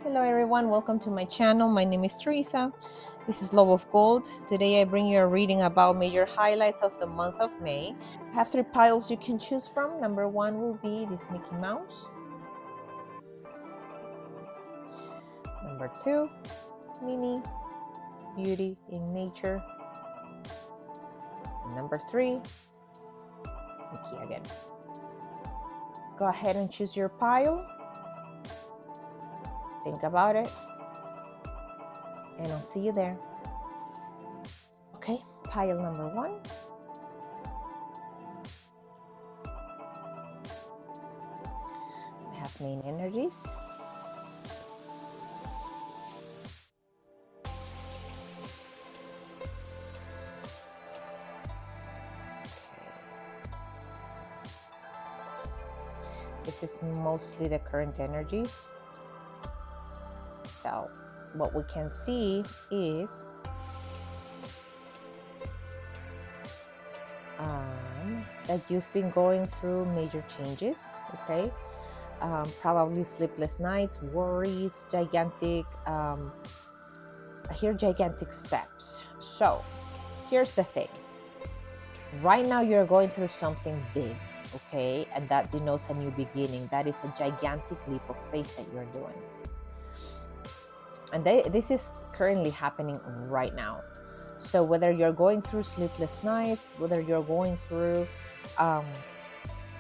Hello everyone, welcome to my channel. My name is Teresa. This is Love of Gold. Today I bring you a reading about major highlights of the month of May. I have three piles you can choose from. Number one will be this Mickey Mouse. Number two, Minnie, Beauty in Nature. And number three, Mickey again. Go ahead and choose your pile. Think about it. And I'll see you there. Okay, pile number one. I have main energies. This is mostly the current energies. So what we can see is that you've been going through major changes, okay? Probably sleepless nights, worries, gigantic, I hear gigantic steps. So here's the thing. Right now you're going through something big, okay? And that denotes a new beginning. That is a gigantic leap of faith that you're doing. And this is currently happening right now. So whether you're going through sleepless nights, whether you're going through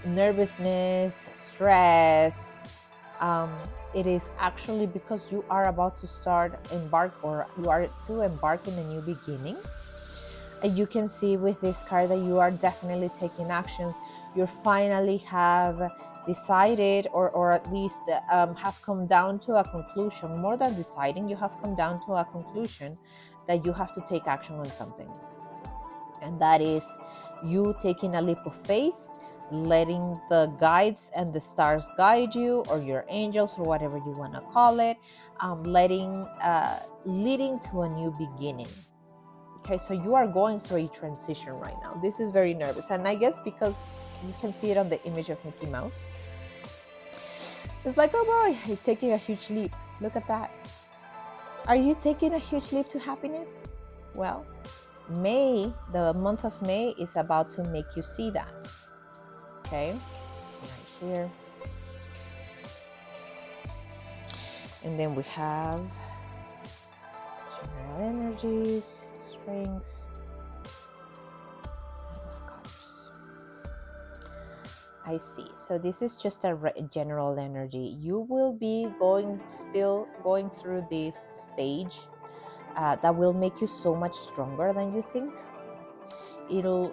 nervousness, stress, it is actually because you are about to you are to embark in a new beginning. And you can see with this card that you are definitely taking actions. You finally have decided, or at least have come down to a conclusion. More than deciding, you have come down to a conclusion that you have to take action on something. And that is you taking a leap of faith, letting the guides and the stars guide you, or your angels, or whatever you want to call it, leading to a new beginning. Okay, so you are going through a transition right now. This is very nervous. And I guess because you can see it on the image of Mickey Mouse. It's like, oh boy, you're taking a huge leap. Look at that. Are you taking a huge leap to happiness? Well, May, the month of May, is about to make you see that. Okay, right here. And then we have general energies, strength, of cups. I see. So this is just a general energy. You will be still going through this stage that will make you so much stronger than you think. It'll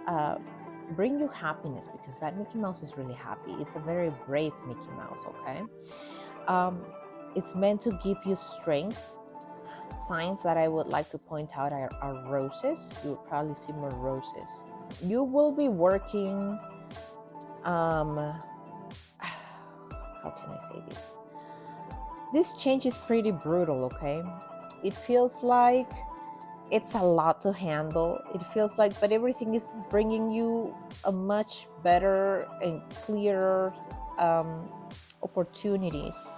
bring you happiness, because that Mickey Mouse is really happy. It's a very brave Mickey Mouse, okay? It's meant to give you strength. Signs that I would like to point out are roses. You will probably see more roses. You will be working, how can I say this? This change is pretty brutal, okay? It feels like it's a lot to handle. It feels like, but everything is bringing you a much better and clearer opportunities.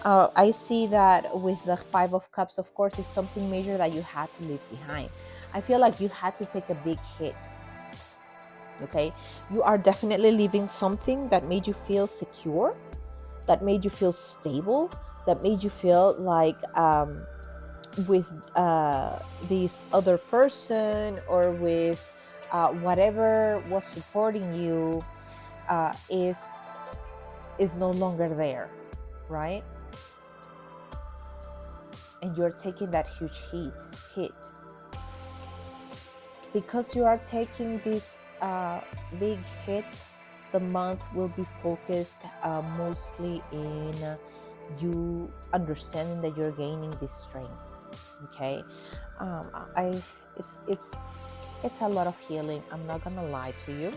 I see that with the Five of Cups, of course, it's something major that you had to leave behind. I feel like you had to take a big hit. Okay, you are definitely leaving something that made you feel secure, that made you feel stable, that made you feel like with this other person, or with whatever was supporting you is no longer there, right? And you're taking that huge hit because you are taking this big hit. The month will be focused mostly in you understanding that you're gaining this strength. Okay, it's a lot of healing. I'm not gonna lie to you.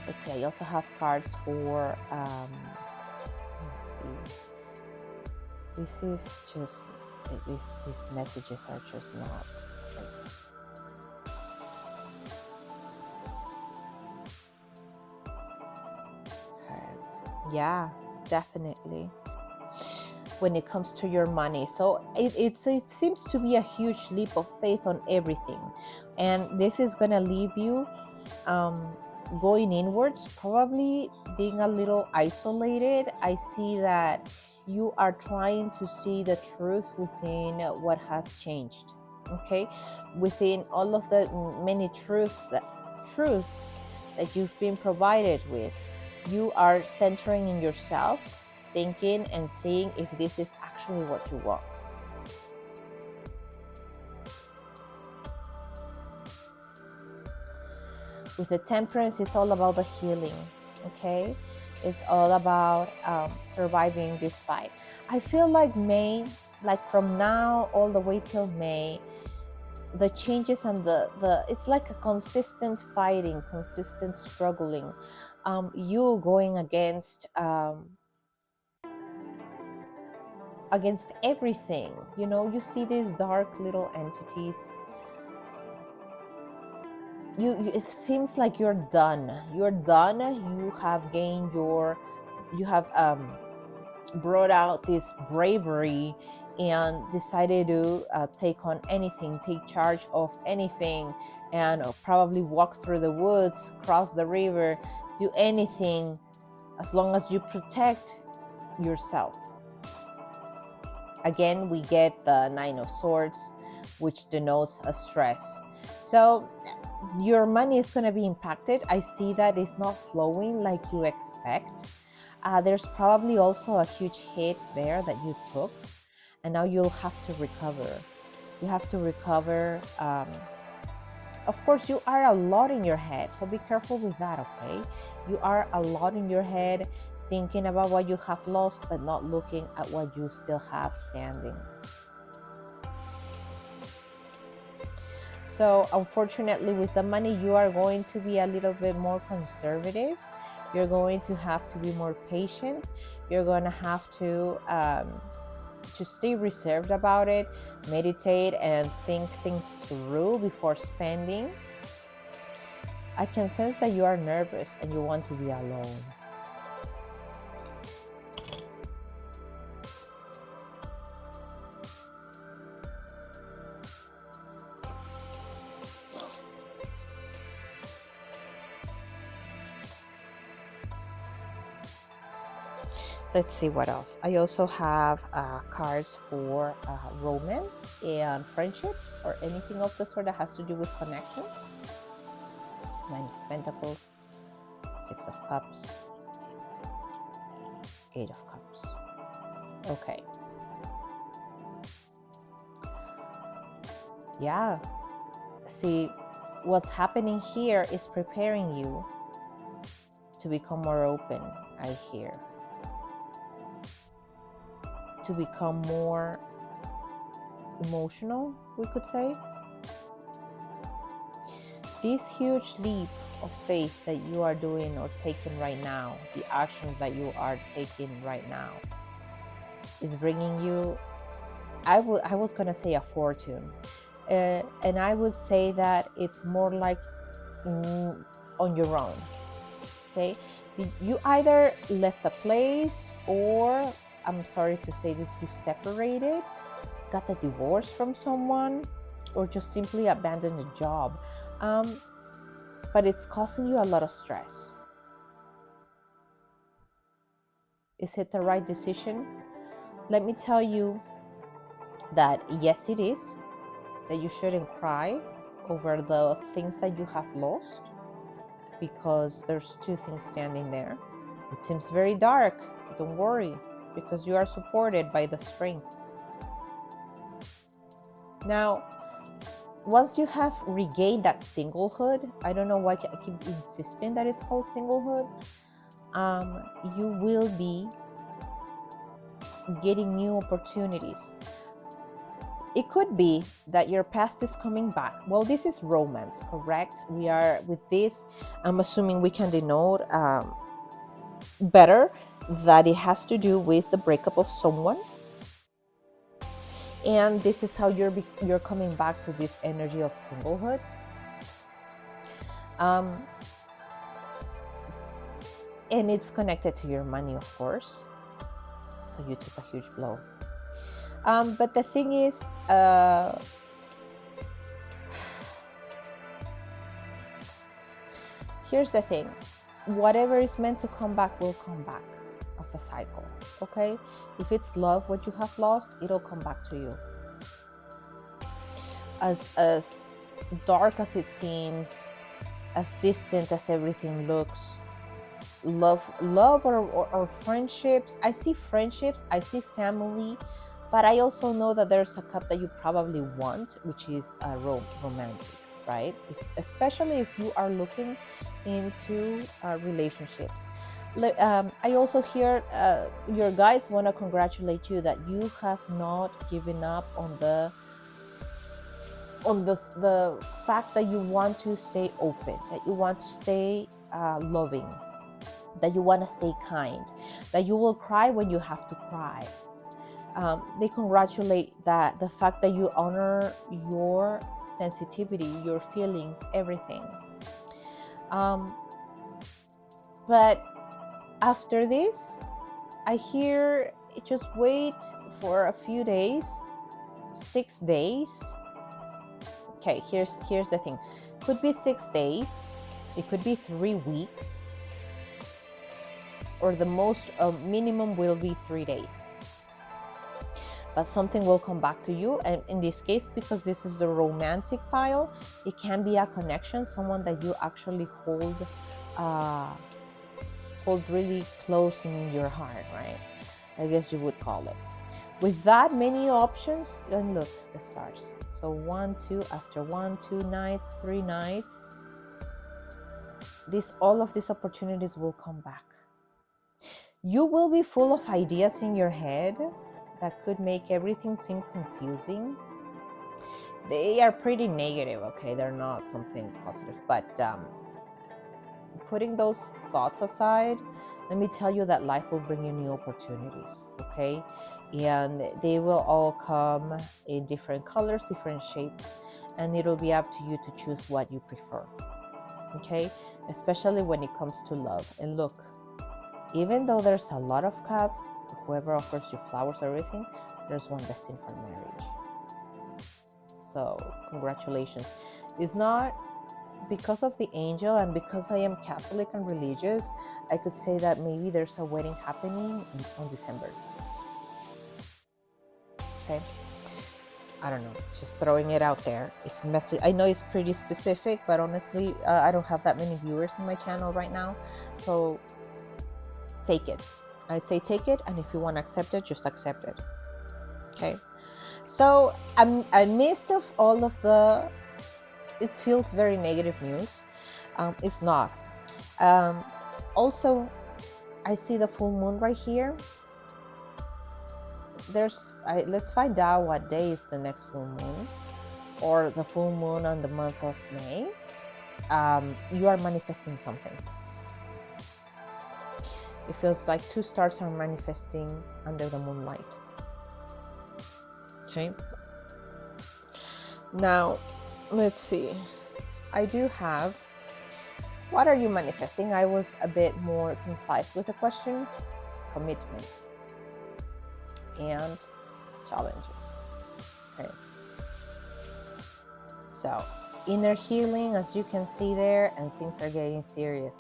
Let's see. I also have cards for let's see. This is just these messages are just not okay. Yeah, definitely. when it comes to your money. So it seems to be a huge leap of faith on everything. And this is going to leave you going inwards, probably being a little isolated. I see that you are trying to see the truth within what has changed. Okay, within all of the many truths that you've been provided with, you are centering in yourself, thinking and seeing if this is actually what you want. With the Temperance, it's all about the healing. Okay, it's all about surviving this fight. I feel like May, like from now all the way till May, the changes and the it's like a consistent fighting, consistent struggling, you going against everything. You know, you see these dark little entities. You it seems like you're done. You have gained you have brought out this bravery and decided to take on anything, take charge of anything, and probably walk through the woods, cross the river, do anything as long as you protect yourself. Again, we get the Nine of Swords, which denotes a stress. So your money is going to be impacted. I see that it's not flowing like you expect. There's probably also a huge hit there that you took, and now you'll have to recover. You have to recover. Of course, you are a lot in your head, so be careful with that, okay? You are a lot in your head, thinking about what you have lost, but not looking at what you still have standing. So unfortunately, with the money, you are going to be a little bit more conservative. You're going to have to be more patient. You're going to have to stay reserved about it, meditate and think things through before spending. I can sense that you are nervous and you want to be alone. Let's see what else. I also have cards for romance and friendships or anything of the sort that has to do with connections. Nine of Pentacles, Six of Cups, Eight of Cups. Okay. Yeah. See, what's happening here is preparing you to become more open, I hear. To become more emotional, we could say. This huge leap of faith that you are doing or taking right now, the actions that you are taking right now, is bringing you, I was gonna say a fortune, and I would say that it's more like on your own. Okay, you either left a place, or I'm sorry to say this, you separated, got a divorce from someone, or just simply abandoned a job. But it's causing you a lot of stress. Is it the right decision? Let me tell you that yes, it is, that you shouldn't cry over the things that you have lost, because there's two things standing there. It seems very dark, don't worry, because you are supported by the strength. Now, once you have regained that singlehood, I don't know why I keep insisting that it's called singlehood, you will be getting new opportunities. It could be that your past is coming back. Well, this is romance, correct? We are with this, I'm assuming we can denote better that it has to do with the breakup of someone, and this is how you're coming back to this energy of singlehood. And it's connected to your money, of course. So you took a huge blow. But the thing is, here's the thing. Whatever is meant to come back will come back as a cycle, okay? If it's love, what you have lost, it'll come back to you. As dark as it seems, as distant as everything looks, love or friendships, I see friendships, I see family, but I also know that there's a cup that you probably want, which is a romantic, right? Especially if you are looking into relationships. I also hear your guides want to congratulate you that you have not given up on the fact that you want to stay open, that you want to stay loving, that you want to stay kind, that you will cry when you have to cry. They congratulate the fact that you honor your sensitivity, your feelings, everything. But after this, I hear just wait for a few days, 6 days. Okay, here's the thing. Could be 6 days, it could be 3 weeks, or the most minimum will be 3 days. But something will come back to you, and in this case, because this is the romantic pile, it can be a connection, someone that you actually hold really close in your heart, right? I guess you would call it. With that many options, then look, the stars. So 1, 2, after 1, 2 nights, 3 nights, all of these opportunities will come back. You will be full of ideas in your head that could make everything seem confusing. They are pretty negative, okay? They're not something positive, but putting those thoughts aside, let me tell you that life will bring you new opportunities, okay? And they will all come in different colors, different shapes, and it'll be up to you to choose what you prefer, okay? Especially when it comes to love. And look, even though there's a lot of cups, whoever offers you flowers or everything, there's one destined for marriage. So congratulations. It's not because of the angel, and because I am Catholic and religious, I could say that maybe there's a wedding happening on December. Okay, I don't know, just throwing it out there. It's messy. I know it's pretty specific, but honestly, I don't have that many viewers in my channel right now, so take it. I'd say take it, and if you want to accept it, just accept it. Okay, so amidst of all of the, it feels very negative news. It's not. Also, I see the full moon right here. Let's find out what day is the next full moon, or the full moon on the month of May. You are manifesting something. It feels like 2 stars are manifesting under the moonlight. Okay. Now, let's see. I do have, what are you manifesting? I was a bit more concise with the question. Commitment and challenges. Okay. So, inner healing, as you can see there, and things are getting serious.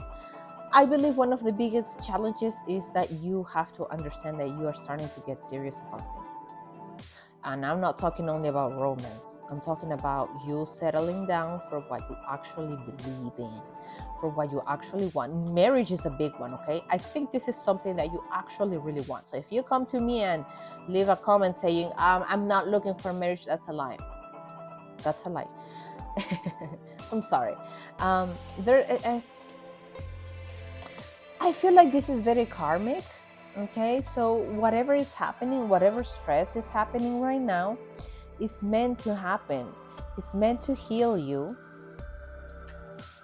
I believe one of the biggest challenges is that you have to understand that you are starting to get serious about things. And I'm not talking only about romance. I'm talking about you settling down for what you actually believe in, for what you actually want. Marriage is a big one, okay? I think this is something that you actually really want. So if you come to me and leave a comment saying, I'm not looking for marriage, that's a lie. That's a lie. I'm sorry. I feel like this is very karmic, okay? So whatever is happening, whatever stress is happening right now, is meant to happen. It's meant to heal you.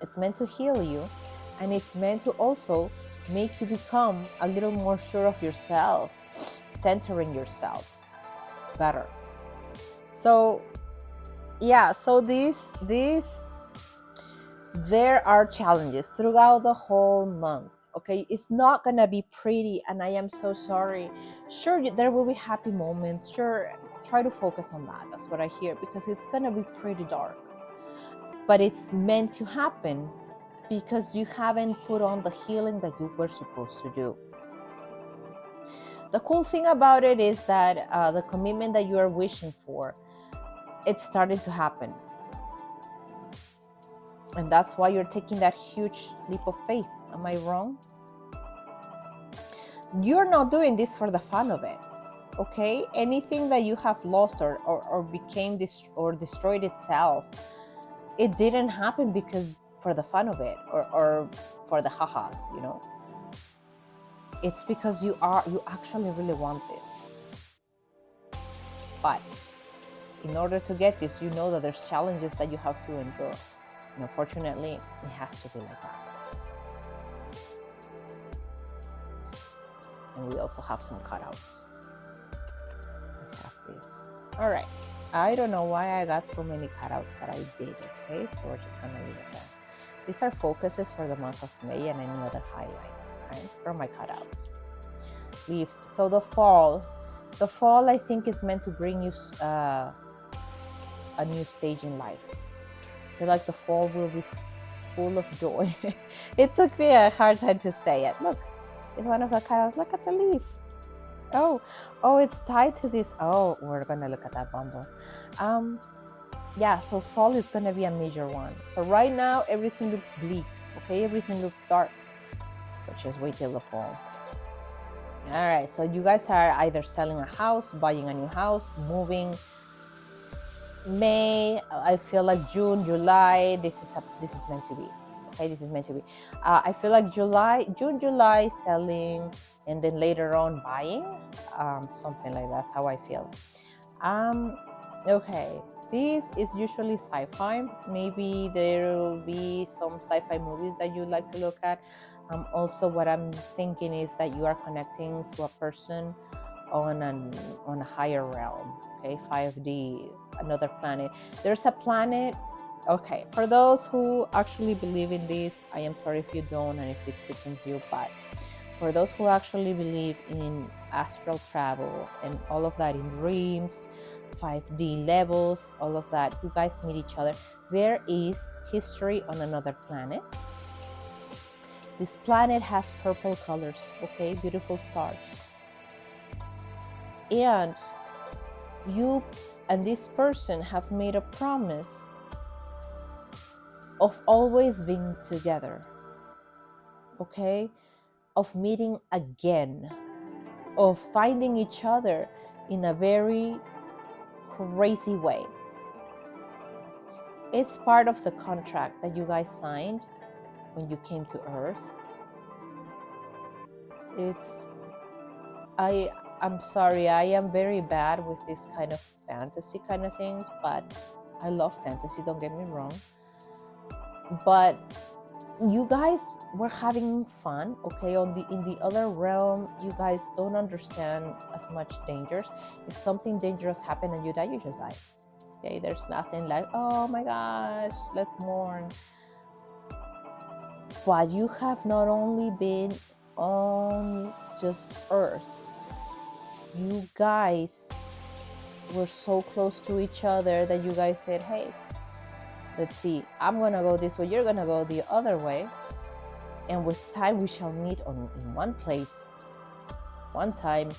It's meant to heal you, and it's meant to also make you become a little more sure of yourself, centering yourself better. So yeah, so there are challenges throughout the whole month. Okay, it's not gonna be pretty, and I am so sorry Sure, there will be happy moments. Sure, try to focus on that. That's what I hear, because it's gonna be pretty dark. But it's meant to happen because you haven't put on the healing that you were supposed to do. The cool thing about it is that the commitment that you are wishing for, it's starting to happen. And that's why you're taking that huge leap of faith. Am I wrong? You're not doing this for the fun of it, okay? Anything that you have lost or became or destroyed itself, it didn't happen because for the fun of it or for the ha-has, you know? It's because you actually really want this. But in order to get this, you know that there's challenges that you have to endure. And unfortunately, it has to be like that. And we also have some cutouts. We have this. All right. I don't know why I got so many cutouts, but I did, okay? So we're just gonna leave it there. These are focuses for the month of May and any other highlights, right? For my cutouts. Leaves. So the fall I think is meant to bring you a new stage in life. I feel like the fall will be full of joy. It took me a hard time to say it. Look, it's one of the cutouts. Look at the leaf. Oh, it's tied to this. Oh, we're gonna look at that bundle. Yeah, so fall is gonna be a major one. So right now everything looks bleak, okay? Everything looks dark, but just wait till the fall. All right, so you guys are either selling a house, buying a new house, moving. May, I feel like June, July, this is meant to be. Okay, this is meant to be. I feel like June, July, selling, and then later on buying, something like that's how I feel. Okay, this is usually sci-fi. Maybe there will be some sci-fi movies that you like to look at. Also, what I'm thinking is that you are connecting to a person on a higher realm. Okay, 5D, another planet. There's a planet. Okay, for those who actually believe in this, I am sorry if you don't and if it sickens you, but for those who actually believe in astral travel and all of that, in dreams, 5D levels, all of that, you guys meet each other. There is history on another planet. This planet has purple colors, okay, beautiful stars. And you and this person have made a promise of always being together, okay? Of meeting again, of finding each other in a very crazy way. It's part of the contract that you guys signed when you came to Earth. I'm sorry, I am very bad with this kind of fantasy kind of things, but I love fantasy, don't get me wrong. But you guys were having fun, okay? In the other realm, you guys don't understand as much dangers. If something dangerous happened and you die, you just die. Okay, there's nothing like, oh my gosh, let's mourn. But you have not only been on just Earth, you guys were so close to each other that you guys said, hey, let's see, I'm gonna go this way, you're gonna go the other way, and with time we shall meet in one place, one time,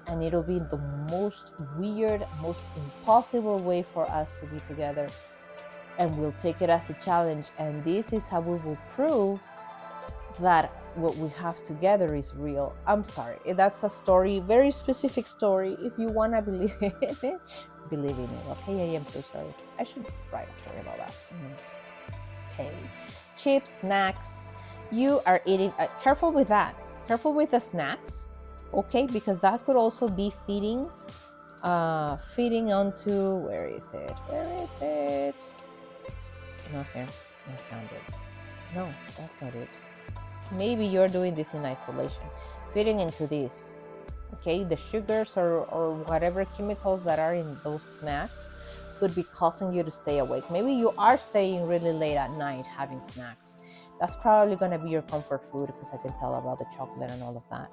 and it'll be the most weird, most impossible way for us to be together, and we'll take it as a challenge, and this is how we will prove that what we have together is real. I'm sorry, that's a story, very specific story. If you wanna believe it, believe in it, okay? I am so sorry. I should write a story about that. Okay, chips, snacks. You are eating, careful with that. Careful with the snacks, okay? Because that could also be feeding onto, where is it? Not here, I found it. No, that's not it. Maybe you're doing this in isolation, feeding into this, okay? The sugars or whatever chemicals that are in those snacks could be causing you to stay awake. Maybe you are staying really late at night having snacks. That's probably going to be your comfort food because I can tell about the chocolate and all of that.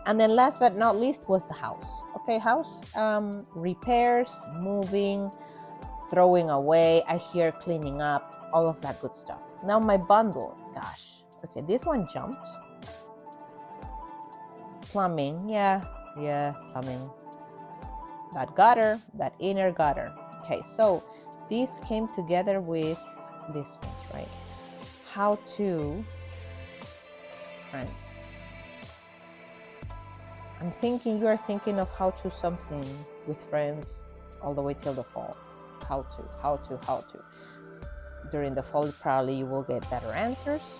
And then last but not least was the house. Okay, house repairs, moving, throwing away. I hear cleaning up, all of that good stuff. Now my bundle, gosh. Okay, this one jumped. Plumbing, yeah, plumbing. That gutter, that inner gutter. Okay, so these came together with these ones, right? How to, friends. I'm thinking you are thinking of how to something with friends all the way till the fall. How to. During the fall, probably you will get better answers.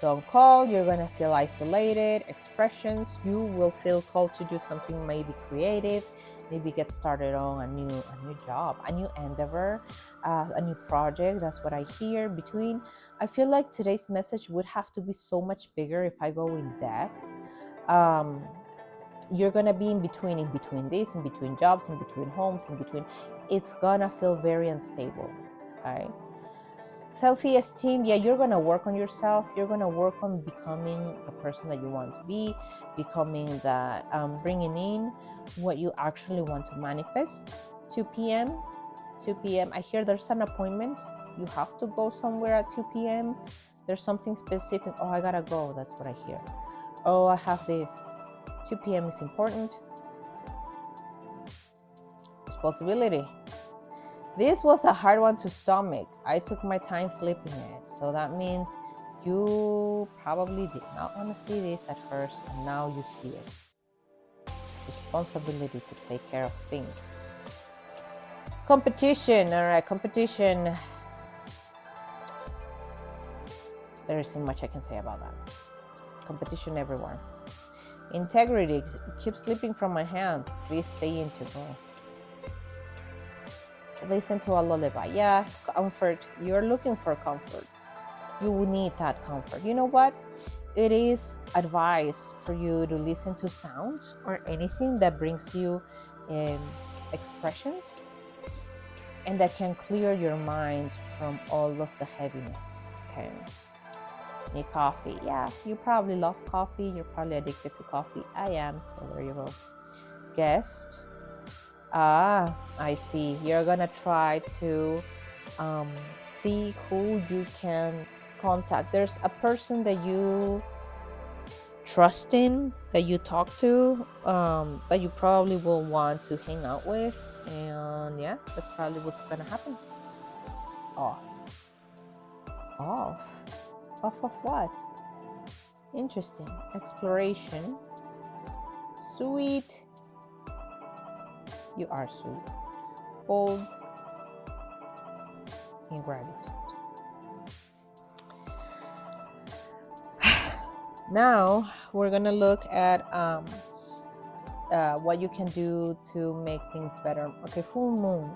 Don't call, you're gonna feel isolated. Expressions, you will feel called to do something maybe creative, maybe get started on a new job, a new endeavor, a new project. That's what I hear. Between, I feel like today's message would have to be so much bigger if I go in depth. You're gonna be in between this, in between jobs, in between homes, in between. It's gonna feel very unstable. Okay. Self-esteem, yeah, you're gonna work on yourself. You're gonna work on becoming the person that you want to be, becoming that, bringing in what you actually want to manifest. 2 p.m. I hear there's an appointment. You have to go somewhere at 2 p.m. There's something specific. Oh, I gotta go. That's what I hear. Oh, I have this. 2 p.m. is important. Responsibility. This was a hard one to stomach. I took my time flipping it. So that means you probably did not want to see this at first, and now you see it. Responsibility to take care of things. Competition. All right, competition. There isn't much I can say about that. Competition everywhere. Integrity. Keeps slipping from my hands. Please stay in to go. Listen to a lullaby. Yeah, comfort. You're looking for comfort. You need that comfort. You know what? It is advised for you to listen to sounds or anything that brings you expressions and that can clear your mind from all of the heaviness. Okay. Need coffee. Yeah, you probably love coffee. You're probably addicted to coffee. I am. So there you go. Guest. I see. You're gonna try to see who you can contact. There's a person that you trust in, that you talk to, that you probably will want to hang out with, and yeah, that's probably what's gonna happen. Off of what? Interesting. Exploration. Sweet. You are sweet. Bold. Ingratitude. Now we're gonna look at what you can do to make things better. Okay, full moon.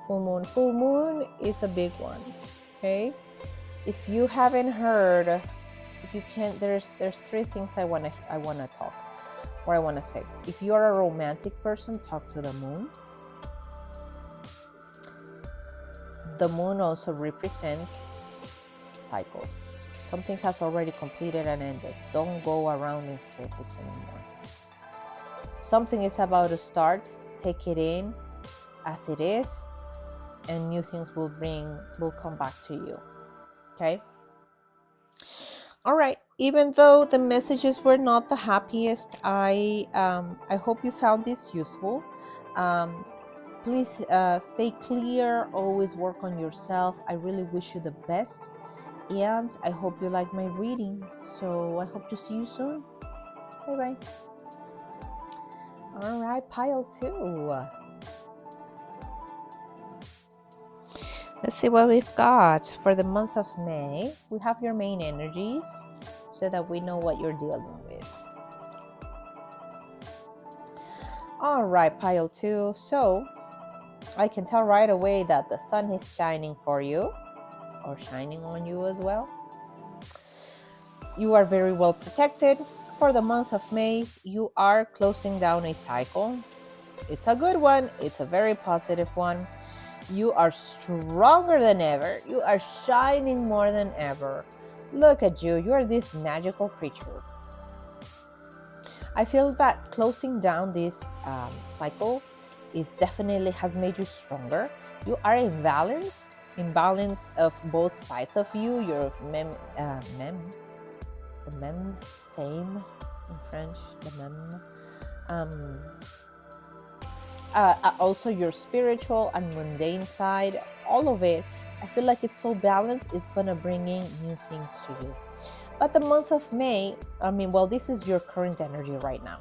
Full moon is a big one. Okay, if you haven't heard, you can. There's 3 things I wanna talk. Or I want to say, if you're a romantic person, talk to the moon. The moon also represents cycles. Something has already completed and ended. Don't go around in circles anymore. Something is about to start. Take it in as it is, and new things will come back to you. Okay? All right. Even though the messages were not the happiest, I hope you found this useful. Please stay clear. Always work on yourself. I really wish you the best, and I hope you like my reading. So I hope to see you soon. Bye bye. All right, pile 2. Let's see what we've got for the month of May. We have your main energies so that we know what you're dealing with. All right, pile 2. So I can tell right away that the sun is shining for you, or shining on you as well. You are very well protected. For the month of May, you are closing down a cycle. It's a good one. It's a very positive one. You are stronger than ever. You are shining more than ever. Look at you. You are this magical creature. I feel that closing down this cycle is definitely has made you stronger. You are in balance of both sides of you. You're the mem, same in French, the mem. Um, Also your spiritual and mundane side, all of it. I feel like it's so balanced. It's gonna bring in new things to you. But the month of May, well, this is your current energy right now.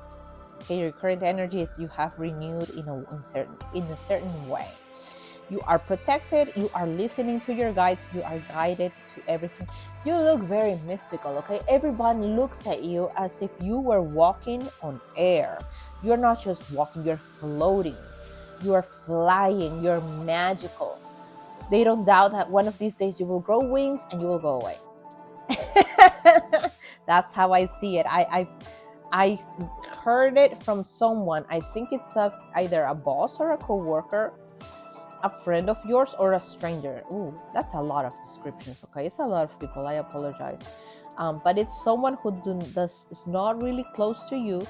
Okay, your current energy is you have renewed in a certain way. You are protected. You are listening to your guides. You are guided to everything. You look very mystical. Okay, everyone looks at you as if you were walking on air. You're not just walking. You're floating. You are flying. You're magical. They don't doubt that one of these days you will grow wings and you will go away. That's how I see it. I heard it from someone. I think it's either a boss or a coworker, a friend of yours, or a stranger. Ooh, that's a lot of descriptions. Okay, it's a lot of people. I apologize, but it's someone who is not really close to you.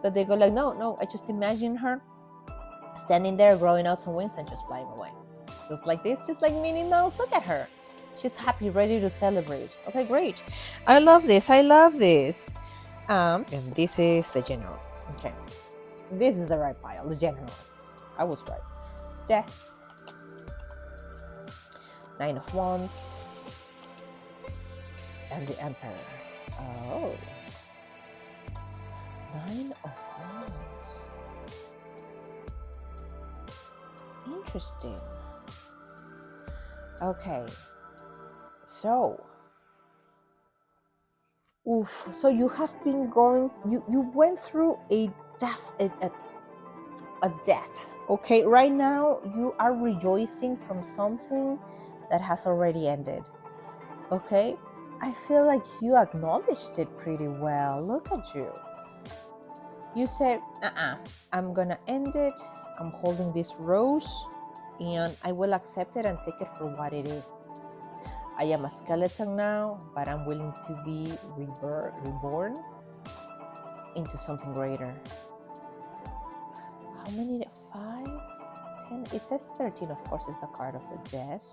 That they go like, no. I just imagine her standing there, growing out some wings and just flying away, just like this, just like Minnie Mouse. Look at her. She's happy, ready to celebrate. Okay, great. I love this. And this is the general. Okay. This is the right pile, the general. I was right. Death. 9 of Wands. And the Emperor. Oh. 9 of Wands. Interesting. Okay. So you have been going, you went through a death. Okay, right now you are rejoicing from something that has already ended. Okay, I feel like you acknowledged it pretty well. Look at you. You said, I'm gonna end it. I'm holding this rose and I will accept it and take it for what it is. I am a skeleton now, but I'm willing to be reborn into something greater. How many? 5, 10? It says 13, of course, is the card of the death.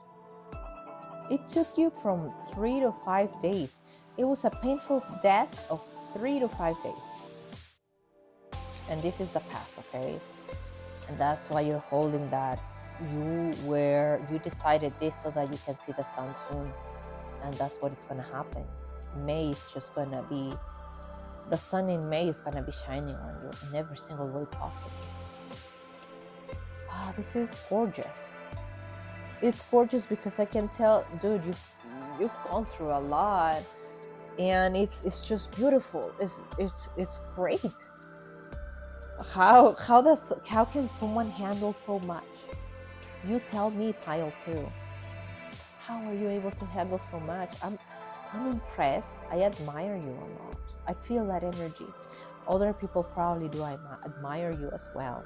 It took you from 3 to 5 days. It was a painful death of 3 to 5 days. And this is the past, okay? And that's why you're holding that. You decided this so that you can see the sun soon, and that's what is going to happen. May is just going to be, the sun in May is going to be shining on you in every single way possible. This is gorgeous. It's gorgeous because I can tell, dude, you've gone through a lot, and it's just beautiful. It's great. How can someone handle so much? You tell me, pile 2. How are you able to handle so much? I'm impressed. I admire you a lot. I feel that energy. Other people probably do. I admire you as well.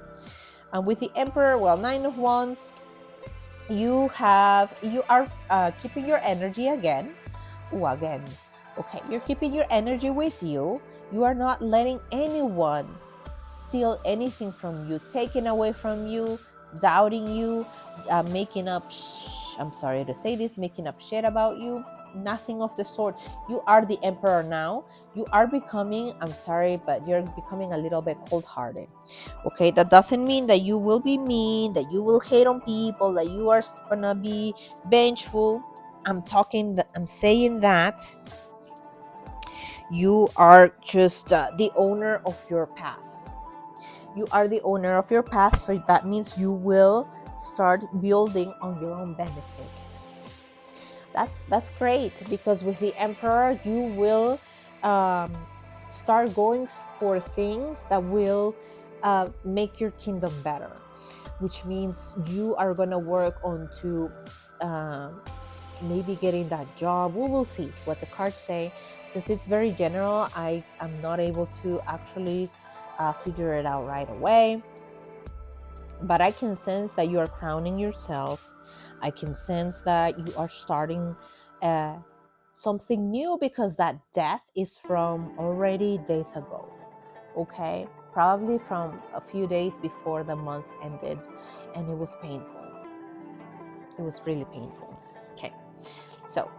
And with the Emperor, 9 of Wands, you are keeping your energy again. Again. Okay, you're keeping your energy with you. You are not letting anyone steal anything from you, taken away from you, doubting you, making up I'm sorry to say this, making up shit about you. Nothing of the sort. You are the Emperor now. You are becoming, I'm sorry, but you're becoming a little bit cold-hearted. Okay, that doesn't mean that you will be mean, that you will hate on people, that you are gonna be vengeful. I'm saying that you are just the owner of your path. You are the owner of your path, so that means you will start building on your own benefit. That's great, because with the Emperor, you will start going for things that will make your kingdom better, which means you are going to work on to maybe getting that job. We will see what the cards say. Since it's very general, I am not able to actually figure it out right away, but I can sense that you are crowning yourself. I can sense that you are starting something new, because that death is from already days ago. Okay, probably from a few days before the month ended, and it was painful. It was really painful. Okay, so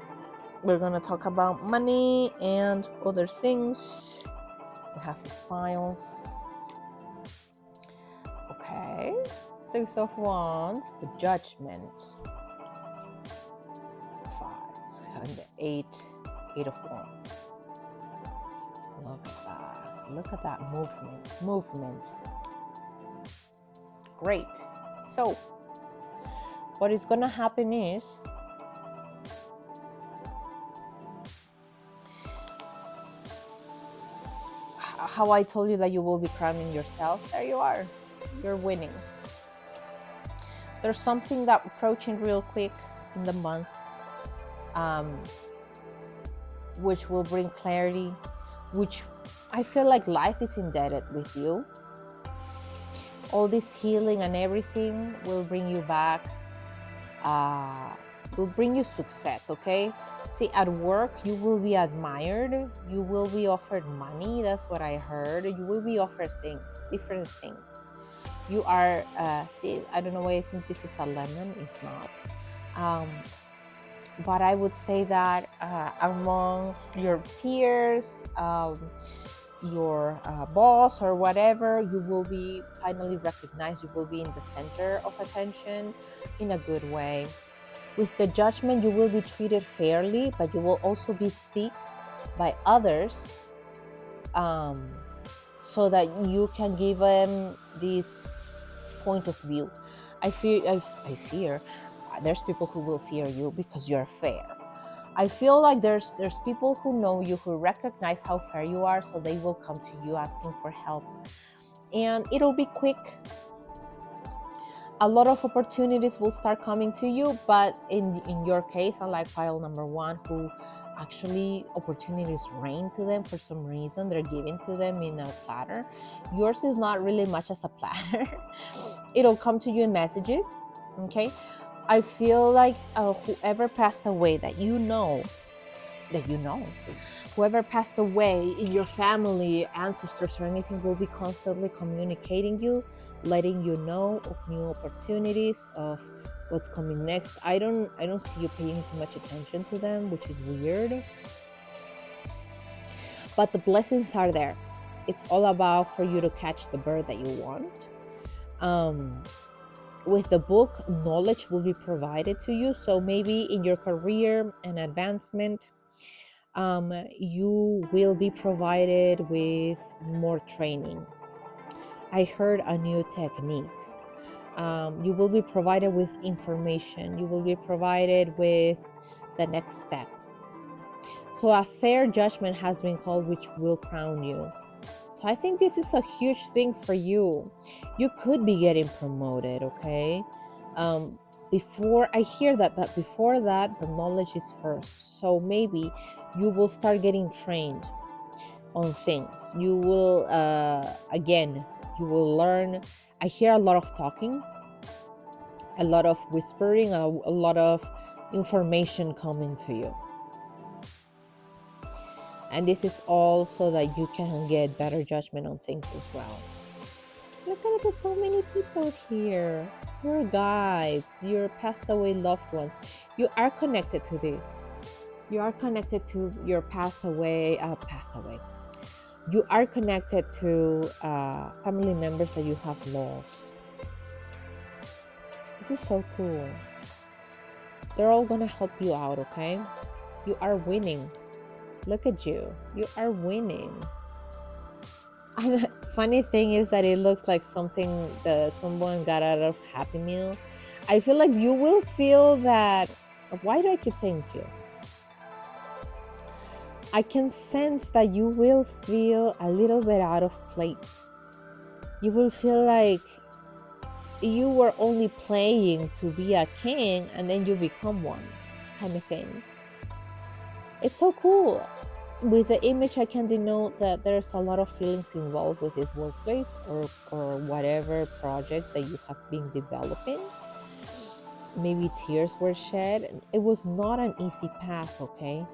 we're gonna talk about money and other things. We have this pile. Okay, Six of Wands, the Judgment, 5, and the Eight of Wands. Look at that. Look at that movement. Great. So what is gonna happen is how I told you that you will be crowning yourself. There you are. You're winning. There's something that approaching real quick in the month, which will bring clarity, which I feel like life is indebted with you. All this healing and everything will bring you back, will bring you success, okay? See, at work, you will be admired. You will be offered money. That's what I heard. You will be offered things, different things. You are, see, I don't know why I think this is a lemon. It's not. But I would say that amongst your peers, your boss or whatever, you will be finally recognized. You will be in the center of attention in a good way. With the Judgment, you will be treated fairly, but you will also be sought by others, so that you can give them this point of view. I fear there's people who will fear you because you're fair. I feel like there's people who know you, who recognize how fair you are, so they will come to you asking for help. And it'll be quick. A lot of opportunities will start coming to you, but in your case, unlike pile number 1, who actually opportunities rain to them for some reason, they're given to them in a platter. Yours is not really much as a platter. It'll come to you in messages, okay? I feel like whoever passed away that you know, whoever passed away in your family, ancestors or anything, will be constantly communicating you, letting you know of new opportunities, of what's coming next. I don't see you paying too much attention to them, which is weird. But the blessings are there. It's all about for you to catch the bird that you want. With the book, knowledge will be provided to you. So maybe in your career and advancement, you will be provided with more training. I heard a new technique. You will be provided with information. You will be provided with the next step. So a fair judgment has been called, which will crown you. So I think this is a huge thing for you. You could be getting promoted, okay? Before I hear that, but before that, the knowledge is first. So maybe you will start getting trained on things. You will, again, you will learn. I hear a lot of talking, a lot of whispering, a lot of information coming to you. And this is all so that you can get better judgment on things as well. Look at it, there's so many people here. Your guides, your passed away loved ones. You are connected to this. You are connected to your passed away. You are connected to family members that you have lost. This is so cool. They're all gonna help you out, okay? You are winning. Look at you. You are winning. And funny thing is that it looks like something that someone got out of Happy Meal. I feel like you will feel that. Why do I keep saying feel? I can sense that you will feel a little bit out of place. You will feel like you were only playing to be a king and then you become one, kind of thing. It's so cool. With the image, I can denote that there's a lot of feelings involved with this workplace or whatever project that you have been developing. maybe tears were shed. It was not an easy path, okay?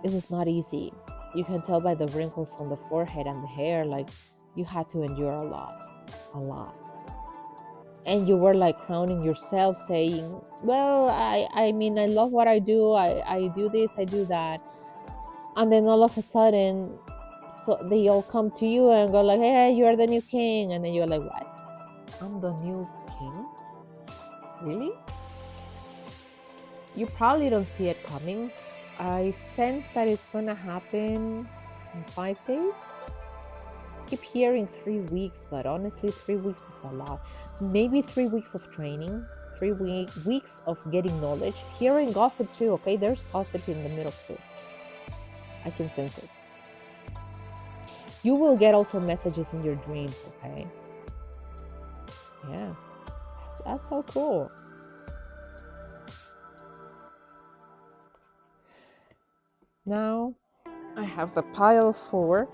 It was not easy. You can tell by the wrinkles on the forehead and the hair, like you had to endure a lot. And you were like crowning yourself, saying, well, I mean, I love what I do. I do this, I do that. And then all of a sudden, so they all come to you and go like, hey, you're the new king. And then you're like, what? I'm the new king? Really? You probably don't see it coming. I sense that it's gonna happen in 5 days. Keep hearing 3 weeks, but honestly 3 weeks is a lot. Maybe 3 weeks of training, 3 weeks of getting knowledge, hearing gossip too. Okay, there's gossip in the middle too. I can sense it. You will get also messages in your dreams. Okay, yeah, that's so cool. Now I have the pile for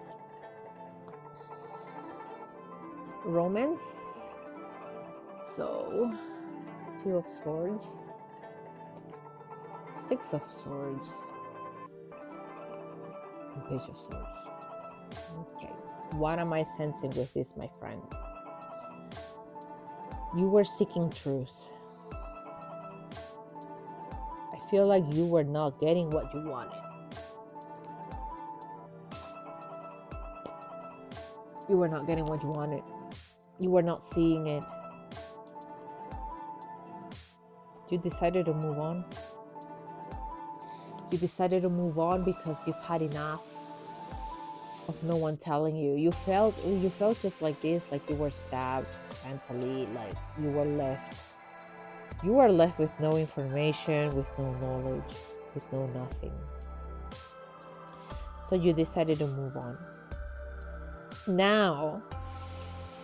romance. So 2 of swords, 6 of swords, and page of swords. Okay, what am I sensing with this, my friend? You were seeking truth. I feel like you were not getting what you wanted. You were not getting what you wanted. You were not seeing it. You decided to move on. You decided to move on because you've had enough of no one telling you. You felt just like this, like you were stabbed mentally, like you were left with no information, with no knowledge, with no nothing. So you decided to move on. Now,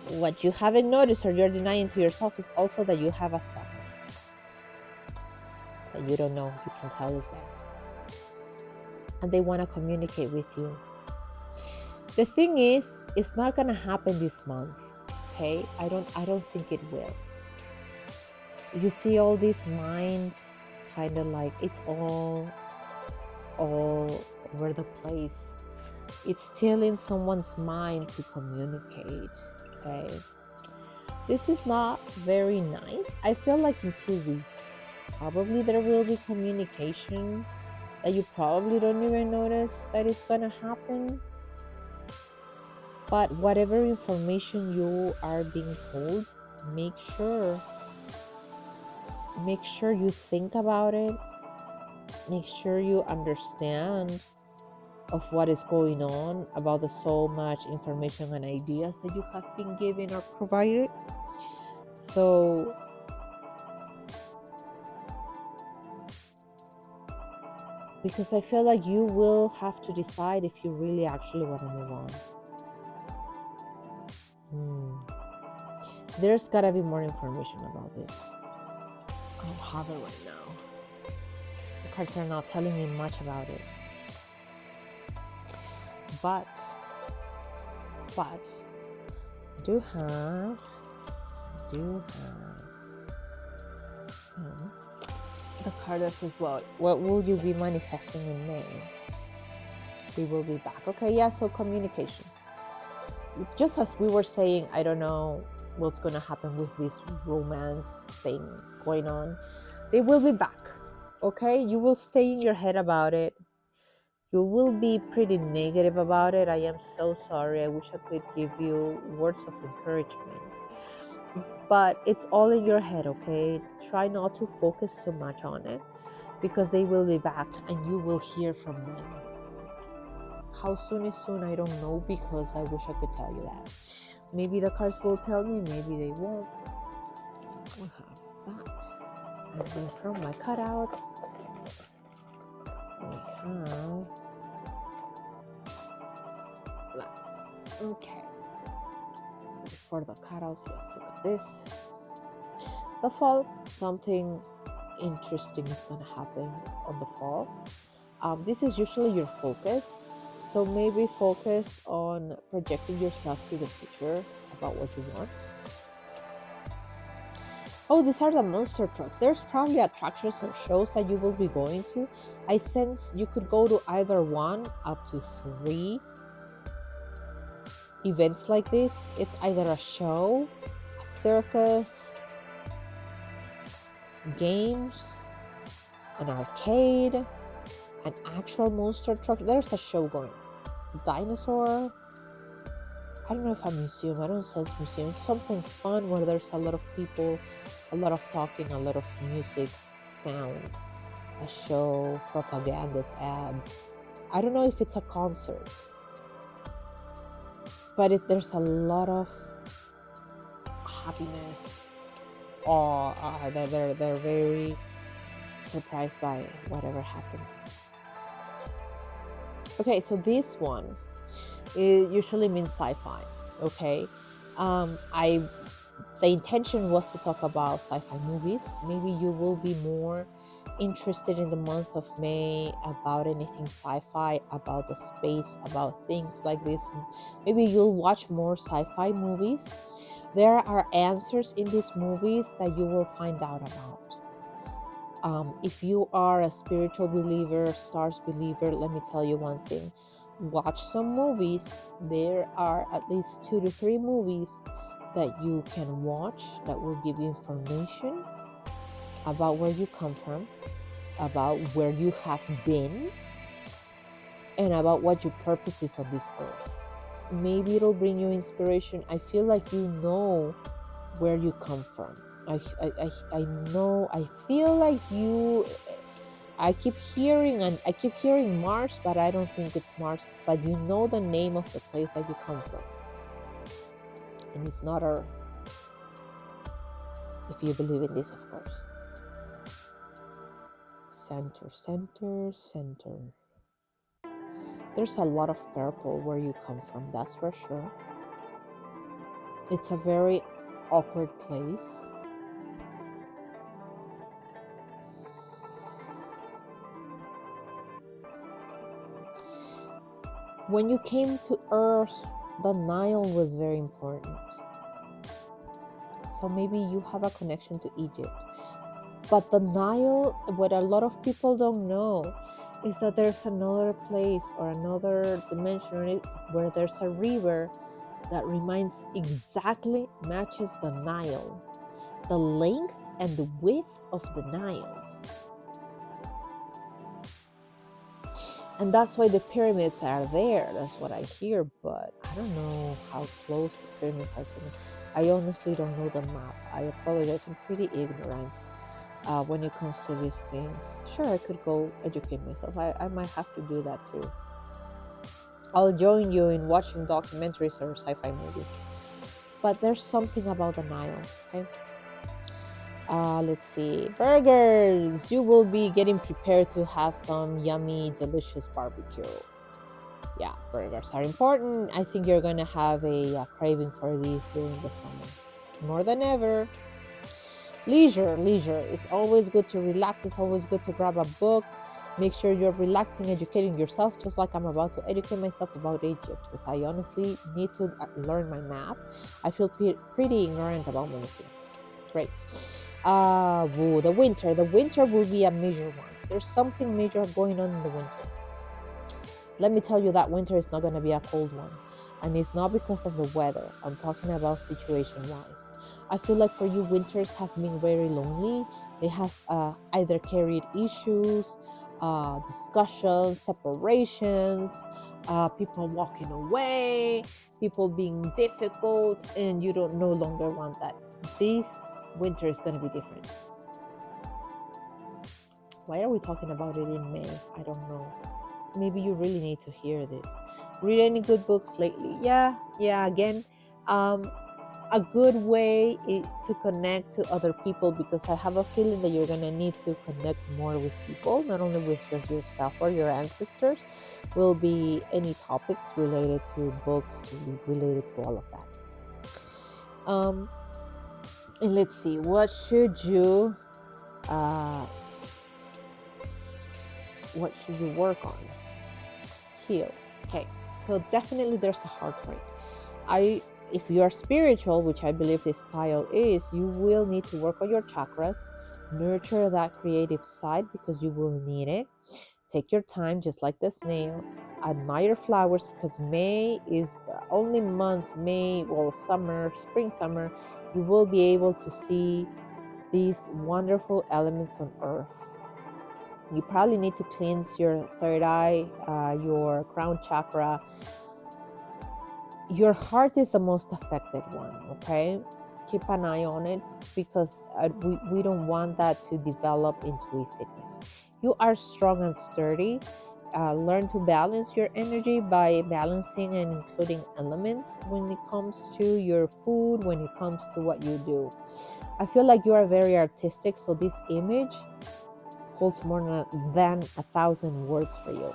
what you haven't noticed or you're denying to yourself is also that you have a stalker that you don't know, you can tell is there. And they want to communicate with you. The thing is, it's not gonna happen this month, okay? I don't think it will. You see all this mind kind of like it's all over the place. It's still in someone's mind to communicate, okay? This is not very nice. I feel like in 2 weeks, probably there will be communication that you probably don't even notice that it's gonna happen. But whatever information you are being told, make sure you think about it. Make sure you understand of what is going on about the so much information and ideas that you have been given or provided. So because I feel like you will have to decide if you really actually want to move on. There's gotta be more information about this. I don't have it right now. The cards are not telling me much about it. But do have the card that says, well, what will you be manifesting in May? We will be back. Okay, yeah, so communication. Just as we were saying, I don't know what's going to happen with this romance thing going on. They will be back, okay? You will stay in your head about it. You will be pretty negative about it. I am so sorry. I wish I could give you words of encouragement. But it's all in your head, okay? Try not to focus too much on it because they will be back and you will hear from them. How soon is soon, I don't know, because I wish I could tell you that. Maybe the cards will tell me, maybe they won't. We have that. And then from my cutouts, we have that. Okay. For the cutouts, let's look at this. The fall, something interesting is going to happen on the fall. This is usually your focus. So maybe focus on projecting yourself to the future about what you want. Oh, these are the monster trucks. There's probably attractions or shows that you will be going to. I sense you could go to either one up to 3 events like this. It's either a show, a circus, games, an arcade, an actual monster truck. There's a show going. Dinosaur. I don't know if a museum. I don't sense museum. It's something fun where there's a lot of people, a lot of talking, a lot of music, sounds, a show, propagandas, ads. I don't know if it's a concert, but there's a lot of happiness. Or they're very surprised by whatever happens. Okay, so this one, it usually means sci-fi. Okay, the intention was to talk about sci-fi movies. Maybe you will be more interested in the month of May about anything sci-fi, about the space, about things like this. Maybe you'll watch more sci-fi movies. There are answers in these movies that you will find out about. If you are a spiritual believer, stars believer, let me tell you one thing. Watch some movies. There are at least 2 to 3 movies that you can watch that will give you information about where you come from, about where you have been, and about what your purpose is on this earth. Maybe it'll bring you inspiration. I feel like you know where you come from. I know, I feel like you, I keep hearing Mars, but I don't think it's Mars, but you know the name of the place that you come from. And it's not Earth. If you believe in this, of course. Center, center, center. There's a lot of purple where you come from, that's for sure. It's a very awkward place. When you came to Earth, the Nile was very important. So maybe you have a connection to Egypt. But the Nile, what a lot of people don't know, is that there's another place or another dimension where there's a river that exactly matches the Nile. The length and the width of the Nile. And that's why the pyramids are there. That's what I hear, but I don't know how close the pyramids are to me. I honestly don't know the map. I apologize. I'm pretty ignorant when it comes to these things. Sure, I could go educate myself. I might have to do that too. I'll join you in watching documentaries or sci-fi movies. But there's something about the Nile, okay? Let's see. Burgers! You will be getting prepared to have some yummy, delicious barbecue. Yeah, burgers are important. I think you're going to have a craving for these during the summer. More than ever. Leisure. It's always good to relax. It's always good to grab a book. Make sure you're relaxing, educating yourself, just like I'm about to educate myself about Egypt, because I honestly need to learn my map. I feel pretty ignorant about many things. Great. The winter. The winter will be a major one. There's something major going on in the winter. Let me tell you that winter is not going to be a cold one. And it's not because of the weather. I'm talking about situation-wise. I feel like for you, winters have been very lonely. They have either carried issues, discussions, separations, people walking away, people being difficult, and you don't no longer want that. This winter is going to be different. Why are we talking about it in May? I don't know. Maybe you really need to hear this. Read any good books lately? Yeah, again, a good way to connect to other people, because I have a feeling that you're going to need to connect more with people, not only with just yourself or your ancestors. Will be any topics related to books, related to all of that. And let's see, what should you work on? Heal. Okay, so definitely there's a heartbreak. if you are spiritual, which I believe this pile is, you will need to work on your chakras, nurture that creative side because you will need it. Take your time, just like the snail. Admire flowers because May is the only month, summer, spring, summer, you will be able to see these wonderful elements on earth. You probably need to cleanse your third eye, your crown chakra. Your heart is the most affected one, okay? Keep an eye on it because we don't want that to develop into a sickness. You are strong and sturdy. Learn to balance your energy by balancing and including elements when it comes to your food, when it comes to what you do. I feel like you are very artistic, so this image holds more than 1,000 words for you,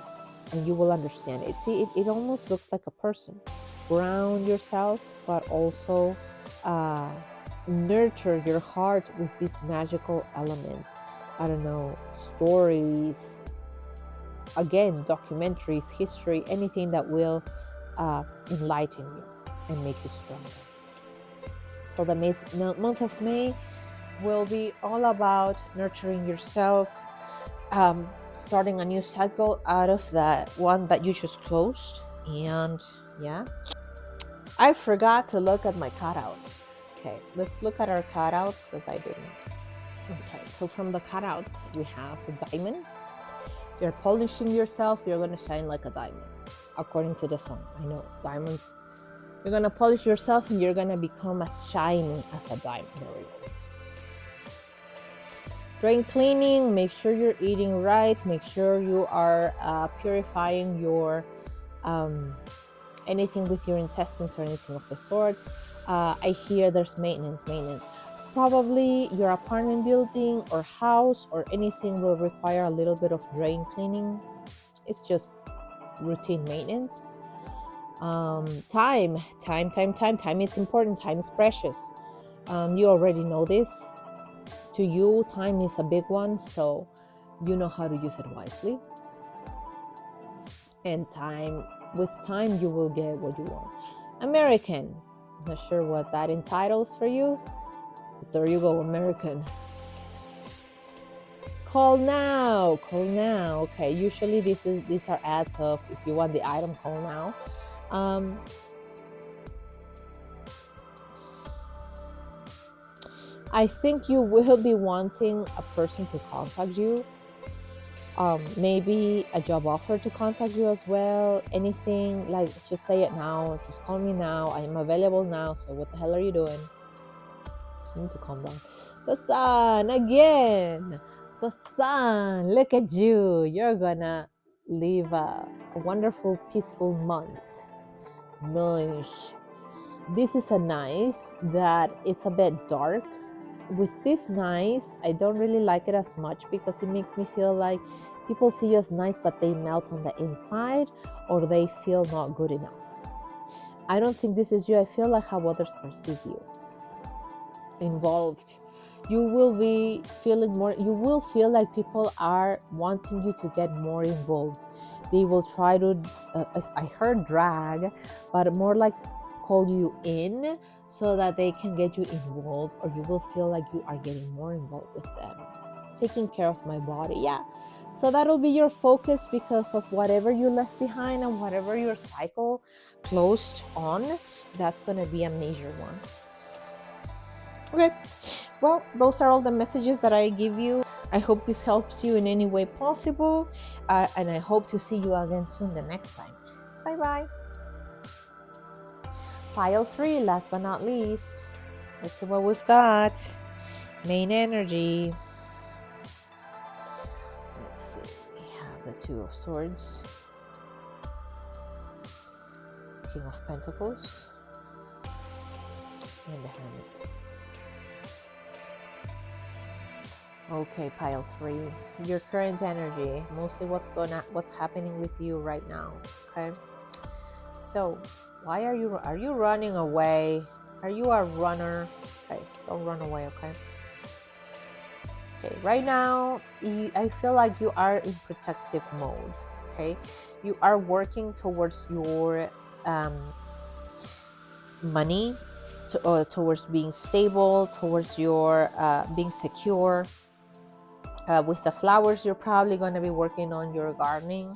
and you will understand it. See, it almost looks like a person. Ground yourself, but also nurture your heart with these magical elements. I don't know, stories, again, documentaries, history, anything that will enlighten you and make you stronger. So the month of May will be all about nurturing yourself, starting a new cycle out of that one that you just closed. And yeah, I forgot to look at my cutouts. Okay, let's look at our cutouts because I didn't. Okay, so from the cutouts, we have the diamond. You're polishing yourself, you're going to shine like a diamond, according to the song. I know, diamonds. You're going to polish yourself and you're going to become as shiny as a diamond. There we go. Drain cleaning, make sure you're eating right, make sure you are purifying your anything with your intestines or anything of the sort. I hear there's maintenance. Probably your apartment building or house or anything will require a little bit of drain cleaning. It's just routine maintenance. Time is important. Time is precious. You already know this. To you, time is a big one, so you know how to use it wisely. And with time, you will get what you want. American, not sure what that entitles for you, but there you go, American. Call now. Okay, usually these are ads of if you want the item, call now. I think you will be wanting a person to contact you. Maybe a job offer to contact you as well. Anything, like just say it now, just call me now, I am available now, so what the hell are you doing? Just need to calm down. The sun again. The sun, look at you. You're gonna live a wonderful, peaceful month. Nice. This is a nice that it's a bit dark. With this nice, I don't really like it as much because it makes me feel like people see you as nice, but they melt on the inside or they feel not good enough. I don't think this is you. I feel like how others perceive you. Involved. You will be feeling more, you will feel like people are wanting you to get more involved. They will try to, I heard drag, but more like call you in so that they can get you involved, or you will feel like you are getting more involved with them. Taking care of my body, yeah. So that'll be your focus because of whatever you left behind and whatever your cycle closed on, that's going to be a major one. Okay, well, those are all the messages that I give you. I hope this helps you in any way possible, and I hope to see you again soon the next time. Bye-bye. Pile 3, last but not least. Let's see what we've got. Main energy. Let's see. We have the Two of Swords. King of Pentacles. And the Hermit. Okay, pile 3. Your current energy. Mostly what's happening with you right now. Okay. So, why are you running away? Are you a runner? Okay, don't run away, okay? Okay, right now, I feel like you are in protective mode, okay? You are working towards money, towards being stable, towards your being secure. With the flowers, you're probably going to be working on your gardening,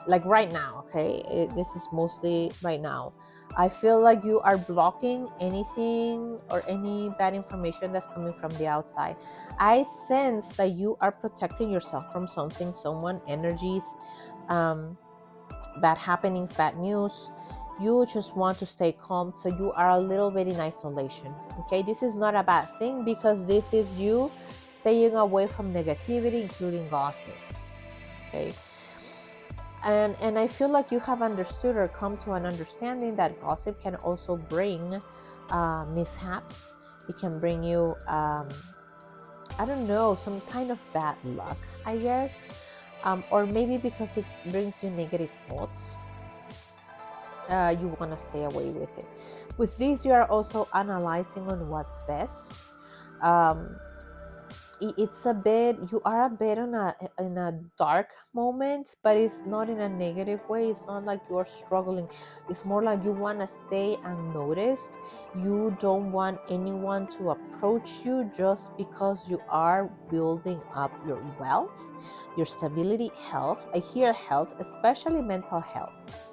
like right now. Okay, this is mostly right now. I feel like you are blocking anything or any bad information that's coming from the outside. I sense that you are protecting yourself from something, someone, energies, um, bad happenings, bad news. You just want to stay calm, so you are a little bit in isolation. Okay, this is not a bad thing, because this is you staying away from negativity, including gossip. Okay, and I feel like you have understood or come to an understanding that gossip can also bring mishaps. It can bring you I don't know, some kind of bad luck, I guess, or maybe because it brings you negative thoughts. You want to stay away with it. With this, you are also analyzing on what's best. Um, it's a bit, you are a bit in a dark moment, but it's not in a negative way. It's not like you're struggling. It's more like you want to stay unnoticed. You don't want anyone to approach you, just because you are building up your wealth, your stability, health. I hear health, especially mental health,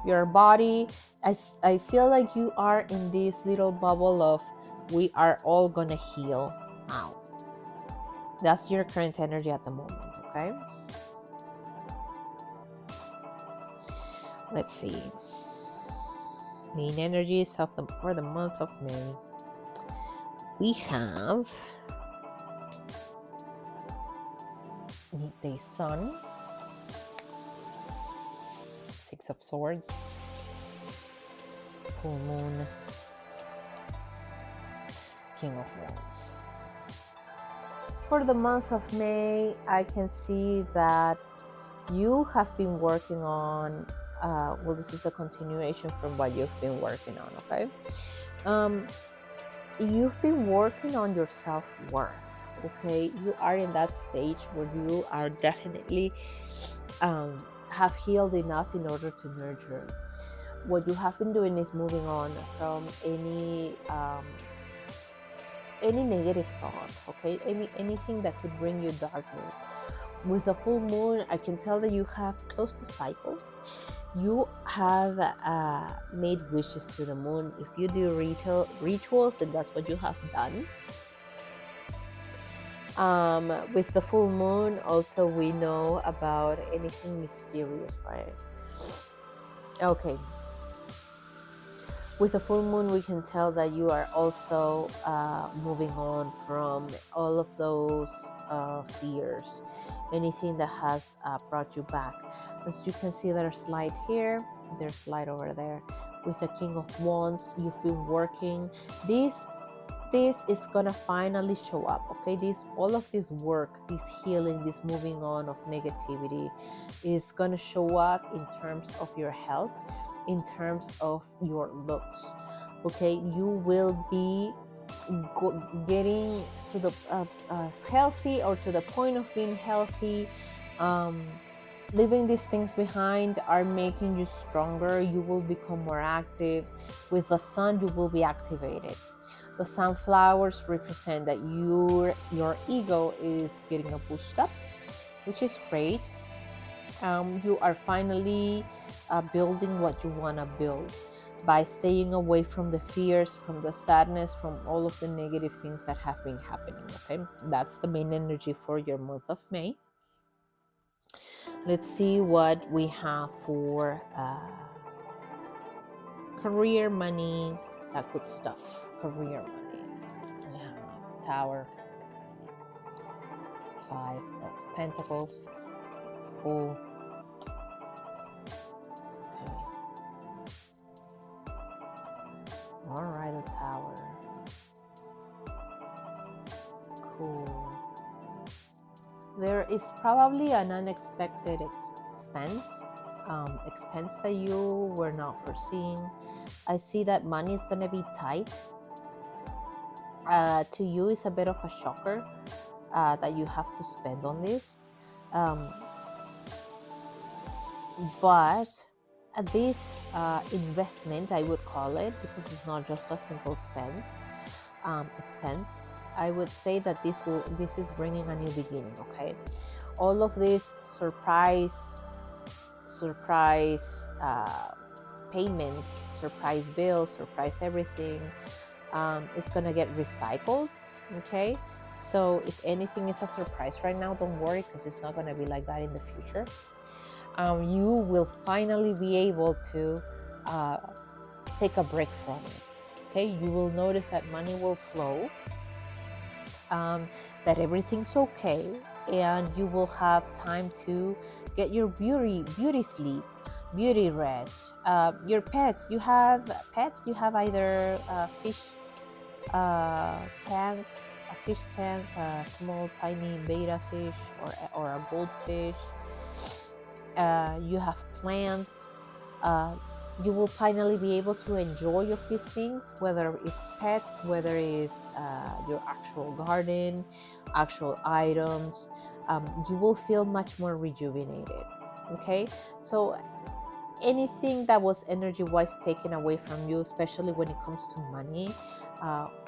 your body. I feel like you are in this little bubble of, we are all gonna heal out. That's your current energy at the moment. Okay, let's see. Main energies of for the month of May. We have midday sun, Six of Swords, full moon, King of Wands. For the month of May, I can see that you have been working on, well, this is a continuation from what you've been working on, okay? You've been working on your self-worth, okay? You are in that stage where you are definitely have healed enough in order to nurture. What you have been doing is moving on from any negative thoughts, okay? Anything that could bring you darkness. With the full moon, I can tell that you have closed the cycle. You have made wishes to the moon. If you do rituals, then that's what you have done. With the full moon, also we know about anything mysterious, right? Okay. With the full moon, we can tell that you are also moving on from all of those fears, anything that has brought you back. As you can see, there's light here, there's light over there. With the King of Wands, you've been working. This is gonna finally show up, okay? All of this work, this healing, this moving on of negativity is gonna show up in terms of your health, in terms of your looks, okay? You will be getting to the healthy, or to the point of being healthy. Leaving these things behind are making you stronger. You will become more active. With the sun, you will be activated. The sunflowers represent that your ego is getting a boost up, which is great. You are finally building what you want to build by staying away from the fears, from the sadness, from all of the negative things that have been happening. Okay, that's the main energy for your month of May. Let's see what we have for career, money, that good stuff. Career, money. We have the Tower, Five of Pentacles, Fool. Okay. All right, the Tower. Cool. There is probably an unexpected expense that you were not foreseeing. I see that money is going to be tight. To you, it's a bit of a shocker that you have to spend on this. But this investment, I would call it, because it's not just a simple expense. I would say that this is bringing a new beginning. Okay, all of this surprise payments, surprise bills, surprise everything, is gonna get recycled. Okay, so if anything is a surprise right now, don't worry, because it's not gonna be like that in the future. You will finally be able to take a break from it. Okay, you will notice that money will flow, that everything's okay, and you will have time to get your beauty sleep, beauty rest. Your pets, you have pets, you have either a fish tank, a fish tank, a small tiny betta fish, or a goldfish. You have plants. You will finally be able to enjoy of these things, whether it's pets, whether it's your actual garden, actual items. You will feel much more rejuvenated. Okay, so anything that was energy-wise taken away from you, especially when it comes to money,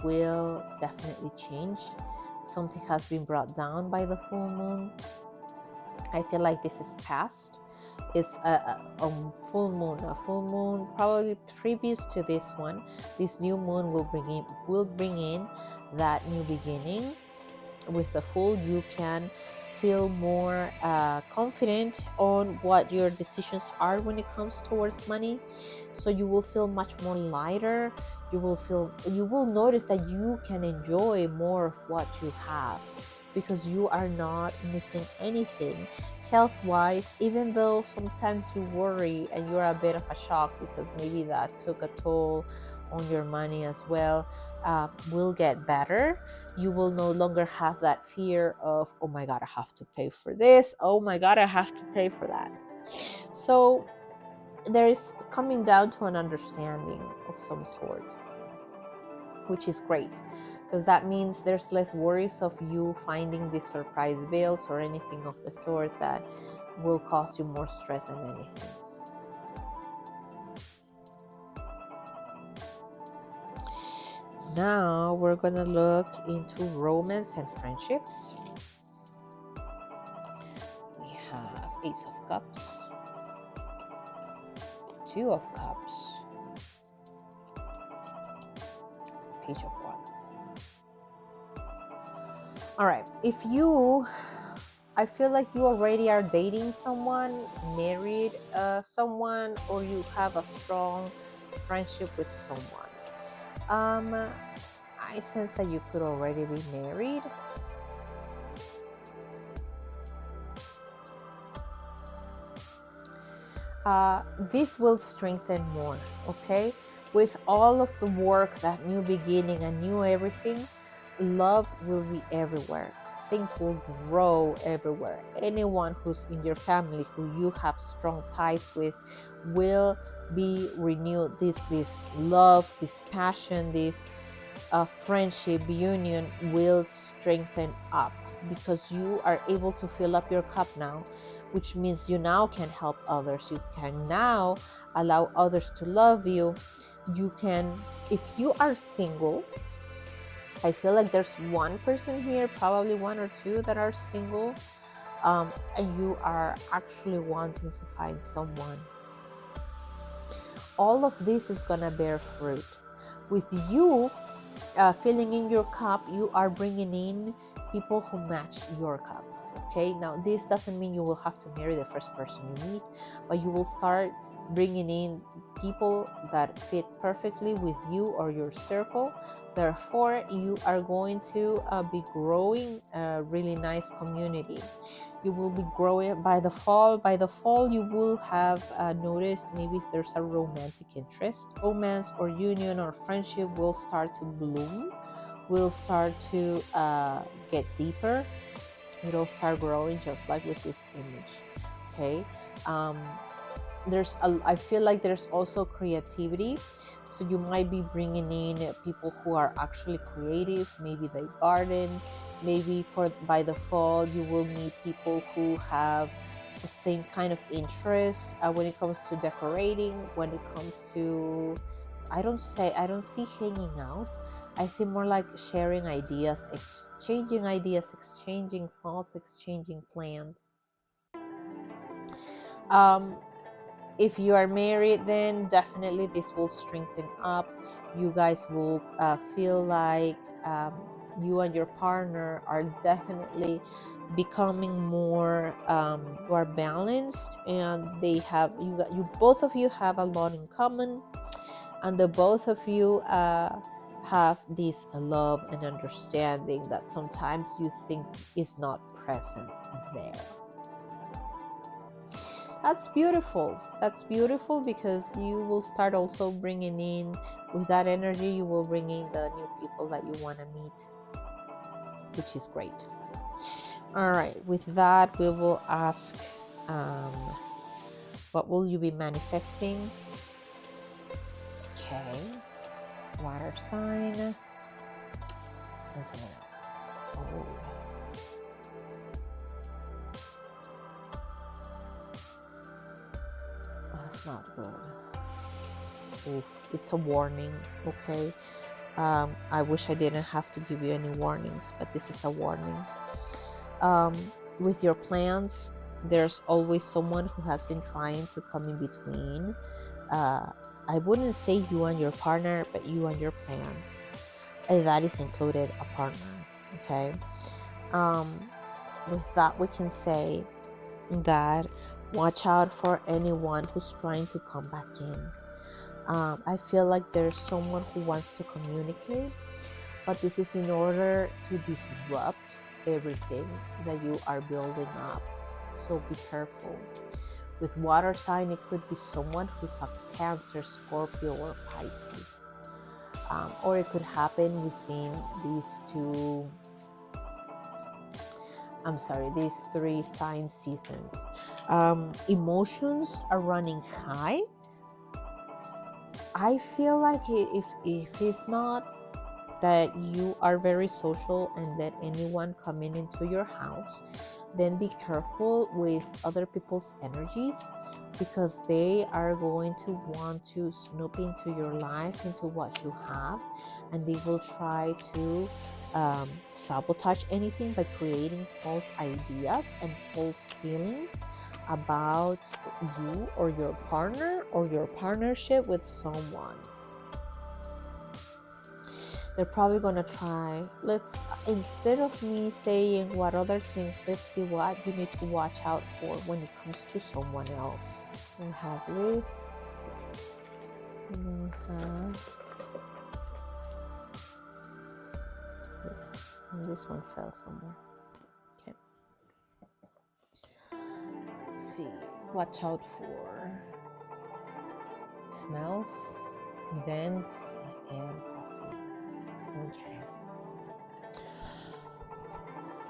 will definitely change. Something has been brought down by the full moon. I feel like this is past. It's a full moon probably previous to this one. This new moon will bring in that new beginning. With the full, you can feel more confident on what your decisions are when it comes towards money. So you will feel much more lighter. You will notice that you can enjoy more of what you have, because you are not missing anything health wise, even though sometimes you worry and you're a bit of a shock because maybe that took a toll on your money as well. Will get better. You will no longer have that fear of, oh my god, I have to pay for this, oh my god, I have to pay for that. So there is coming down to an understanding of some sort, which is great, because that means there's less worries of you finding these surprise bills or anything of the sort that will cause you more stress than anything. Now we're gonna look into romance and friendships. We have Ace of Cups, Two of Cups, Page of Wands. All right, I feel like you already are dating someone, married someone, or you have a strong friendship with someone. I sense that you could already be married. This will strengthen more, okay? With all of the work, that new beginning, and new everything, love will be everywhere. Things will grow everywhere. Anyone who's in your family who you have strong ties with will be renewed. This love, this passion, this friendship, union will strengthen up, because you are able to fill up your cup now, which means you now can help others. You can now allow others to love you. You can, if you are single, I feel like there's one person here, probably one or two, that are single, and you are actually wanting to find someone. All of this is gonna bear fruit. With you filling in your cup, you are bringing in people who match your cup. Okay, now this doesn't mean you will have to marry the first person you meet, but you will start bringing in people that fit perfectly with you or your circle. Therefore, you are going to be growing a really nice community. You will be growing by the fall. By the fall, you will have noticed maybe if there's a romantic interest. Romance or union or friendship will start to bloom, will start to get deeper. It'll start growing, just like with this image. Okay, I feel like there's also creativity, so you might be bringing in people who are actually creative. Maybe they garden. Maybe by the fall you will meet people who have the same kind of interest when it comes to decorating, when it comes to, I don't see hanging out. I see more like sharing ideas, exchanging thoughts, exchanging plans. um if you are married, then definitely this will strengthen up. You guys will feel like you and your partner are definitely becoming more balanced, and they have you both of you have a lot in common, and the both of you have this love and understanding that sometimes you think is not present there. That's beautiful. That's beautiful, because you will start also bringing in, with that energy, you will bring in the new people that you want to meet, which is great. All right, with that, we will ask, what will you be manifesting? Okay, water sign and someone else. Oh. That's not good. Oof, it's a warning, okay? I wish I didn't have to give you any warnings, but this is a warning. With your plans, there's always someone who has been trying to come in between. I wouldn't say you and your partner, but you and your plans. And that is included a partner, okay? With that, we can say that watch out for anyone who's trying to come back in. I feel like there's someone who wants to communicate, but this is in order to disrupt everything that you are building up. So be careful. With water sign, it could be someone who's a Cancer, Scorpio, or Pisces. Or it could happen within these three sign seasons. Emotions are running high. I feel like if it's not that you are very social and let anyone coming into your house, then be careful with other people's energies, because they are going to want to snoop into your life, into what you have, and they will try to sabotage anything by creating false ideas and false feelings about you or your partner or your partnership with someone. They're probably gonna try, instead of me saying what other things, let's see what you need to watch out for when it comes to someone else. We have this, and then we have this, and this one fell somewhere. Okay. Let's see, watch out for smells, events, and coffee. Okay.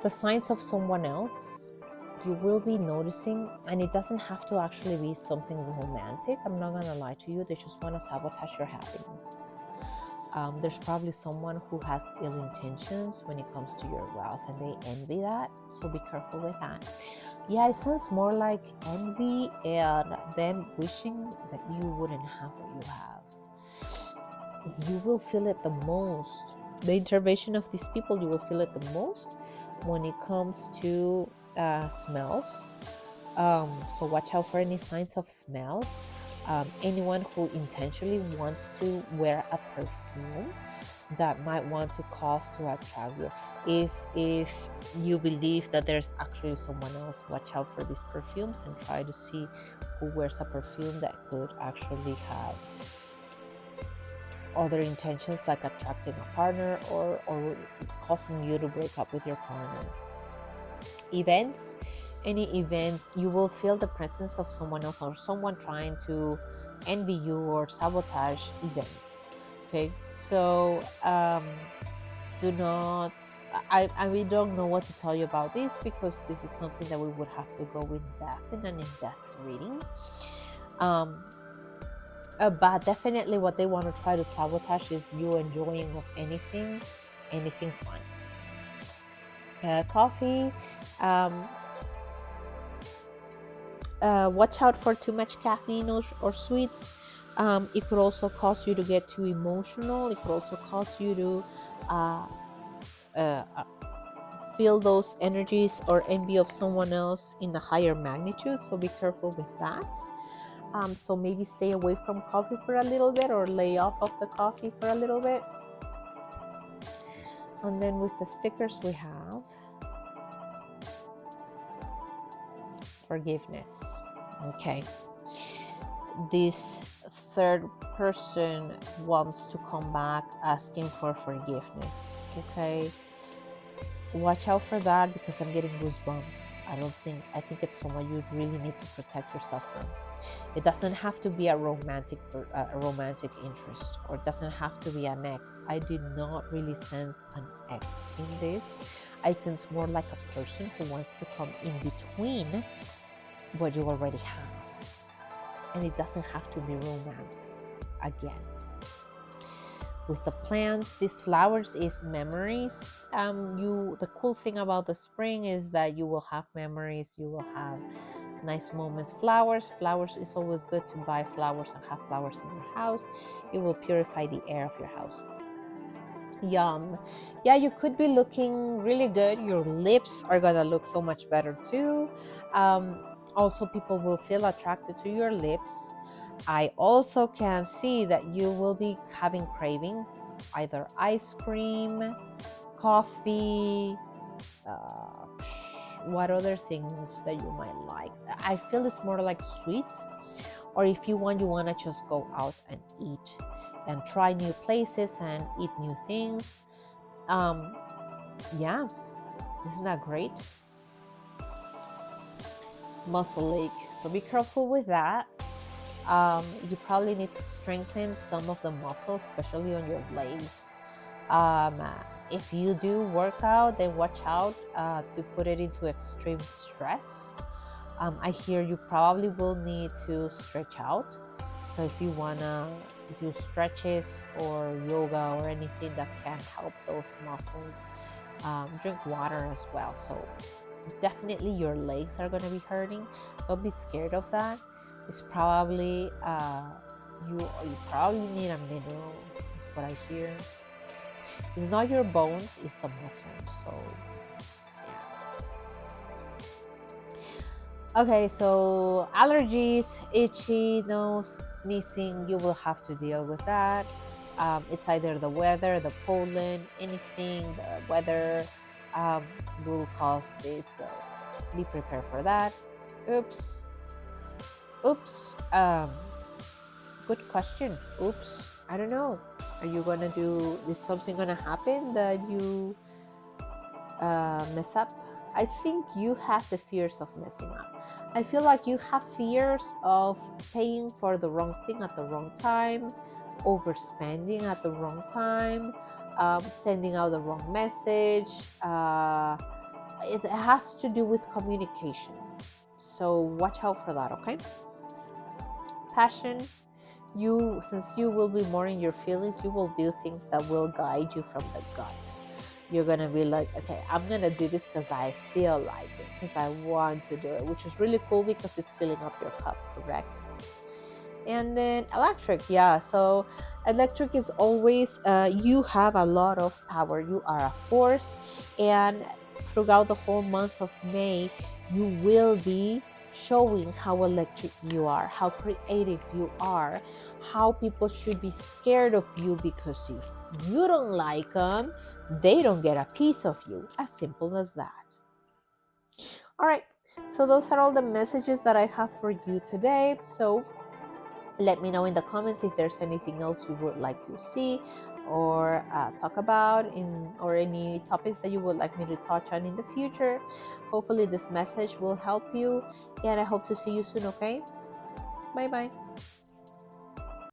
The signs of someone else, you will be noticing, and it doesn't have to actually be something romantic. I'm not gonna lie to you, they just want to sabotage your happiness. There's probably someone who has ill intentions when it comes to your wealth, and they envy that, so be careful with that. Yeah, it sounds more like envy and them wishing that you wouldn't have what you have. You will feel it the most. The intervention of these people, you will feel it the most when it comes to smells. So watch out for any signs of smells. Anyone who intentionally wants to wear a perfume that might want to cause to attract you. If you believe that there's actually someone else, watch out for these perfumes and try to see who wears a perfume that could actually have other intentions, like attracting a partner or causing you to break up with your partner. Events, any events, you will feel the presence of someone else or someone trying to envy you or sabotage events. Okay, so do not, we don't know what to tell you about this, because this is something that we would have to go in depth in an in-depth reading. But definitely what they want to try to sabotage is you enjoying of anything fun. Coffee, watch out for too much caffeine or sweets. It could also cause you to get too emotional. It could also cause you to uh, uh, feel those energies or envy of someone else in a higher magnitude. So be careful with that. So maybe stay away from coffee for a little bit, or lay off of the coffee for a little bit. And then with the stickers we have forgiveness. Okay. This third person wants to come back asking for forgiveness. Okay. Watch out for that, because I'm getting goosebumps. I think it's someone you really need to protect yourself from. It doesn't have to be a romantic interest, or it doesn't have to be an ex. I do not really sense an ex in this. I sense more like a person who wants to come in between what you already have. And it doesn't have to be romantic. Again, with the plants, these flowers is memories. The cool thing about the spring is that you will have memories, you will have nice moments. Flowers is always good to buy flowers and have flowers in your house. It will purify the air of your house. Yum. Yeah, you could be looking really good. Your lips are gonna look so much better too. Also, people will feel attracted to your lips. I also can see that you will be having cravings, either ice cream, coffee, what other things that you might like. I feel it's more like sweets, or if you want to just go out and eat and try new places and eat new things. Yeah, isn't that great? Muscle ache, so be careful with that. You probably need to strengthen some of the muscles, especially on your legs. If you do work out, then watch out to put it into extreme stress. I hear you probably will need to stretch out. So if you want to do stretches or yoga or anything that can help those muscles, drink water as well. So definitely your legs are going to be hurting. Don't be scared of that. It's probably you probably need a mineral, is what I hear. It's not your bones, it's the muscles. So yeah. Okay, so allergies, itchy nose, sneezing, you will have to deal with that. It's either the weather, the pollen, anything, the weather will cause this. So be prepared for that. Oops. Good question. Oops. I don't know. Are you gonna do? Is something gonna happen that you mess up? I think you have the fears of messing up. I feel like you have fears of paying for the wrong thing at the wrong time, overspending at the wrong time, sending out the wrong message. It has to do with communication. So watch out for that, okay? Passion. Since you will be more in your feelings, you will do things that will guide you from the gut. You're gonna be like, okay, I'm gonna do this because I feel like it, because I want to do it, which is really cool because it's filling up your cup, correct? And then electric, yeah. So electric is always you have a lot of power. You are a force, and throughout the whole month of May, you will be showing how electric you are, how creative you are, how people should be scared of you, because if you don't like them, they don't get a piece of you. As simple as that. All right, so those are all the messages that I have for you today. So let me know in the comments if there's anything else you would like to see or talk about, or any topics that you would like me to touch on in the future. Hopefully this message will help you, and I hope to see you soon, okay? Bye bye.